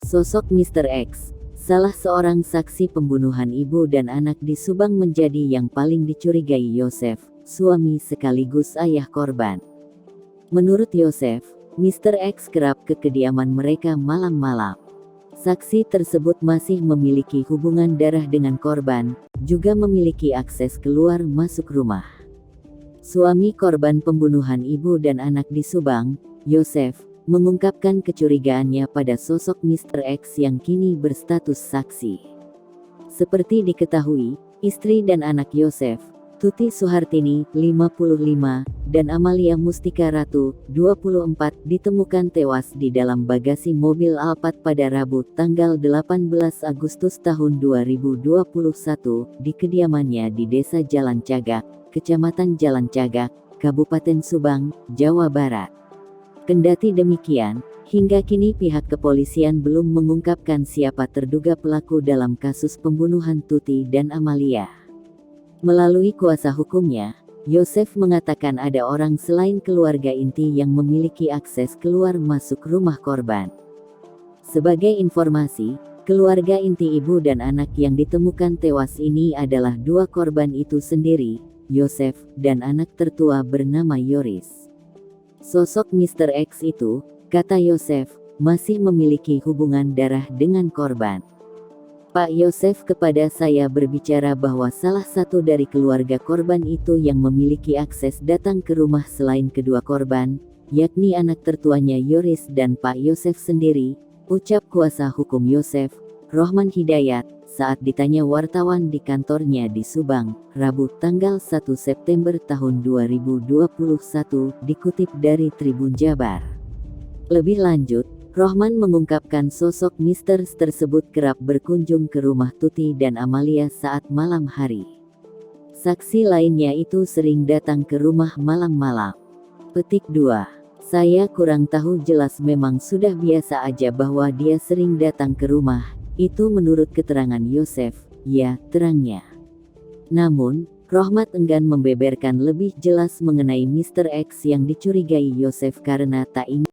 Sosok Mr. X, salah seorang saksi pembunuhan ibu dan anak di Subang menjadi yang paling dicurigai Yosef, suami sekaligus ayah korban. Menurut Yosef, Mr. X kerap ke kediaman mereka malam-malam. Saksi tersebut masih memiliki hubungan darah dengan korban, juga memiliki akses keluar masuk rumah. Suami korban pembunuhan ibu dan anak di Subang, Yosef, mengungkapkan kecurigaannya pada sosok Mr. X yang kini berstatus saksi. Seperti diketahui, istri dan anak Yosef, Tuti Suhartini, 55, dan Amalia Mustika Ratu, 24, ditemukan tewas di dalam bagasi mobil Alphard pada Rabu tanggal 18 Agustus tahun 2021 di kediamannya di Desa Jalan Cagak, Kecamatan Jalan Cagak, Kabupaten Subang, Jawa Barat. Kendati demikian, hingga kini pihak kepolisian belum mengungkapkan siapa terduga pelaku dalam kasus pembunuhan Tuti dan Amalia. Melalui kuasa hukumnya, Yosef mengatakan ada orang selain keluarga inti yang memiliki akses keluar masuk rumah korban. Sebagai informasi, keluarga inti ibu dan anak yang ditemukan tewas ini adalah dua korban itu sendiri, Yosef, dan anak tertua bernama Yoris. Sosok Mr. X itu, kata Yosef, masih memiliki hubungan darah dengan korban. Pak Yosef kepada saya berbicara bahwa salah satu dari keluarga korban itu yang memiliki akses datang ke rumah selain kedua korban, yakni anak tertuanya Yoris dan Pak Yosef sendiri, ucap kuasa hukum Yosef, Rohman Hidayat, saat ditanya wartawan di kantornya di Subang, Rabu tanggal 1 September tahun 2021, dikutip dari Tribun Jabar. Lebih lanjut, Rohman mengungkapkan sosok Mr. tersebut kerap berkunjung ke rumah Tuti dan Amalia saat malam hari. Saksi lainnya itu sering datang ke rumah malam-malam. Petik 2. Saya kurang tahu jelas memang sudah biasa aja bahwa dia sering datang ke rumah. Itu menurut keterangan Yosef, ya, terangnya. Namun, Rohmat enggan membeberkan lebih jelas mengenai Mr. X yang dicurigai Yosef karena tak ingin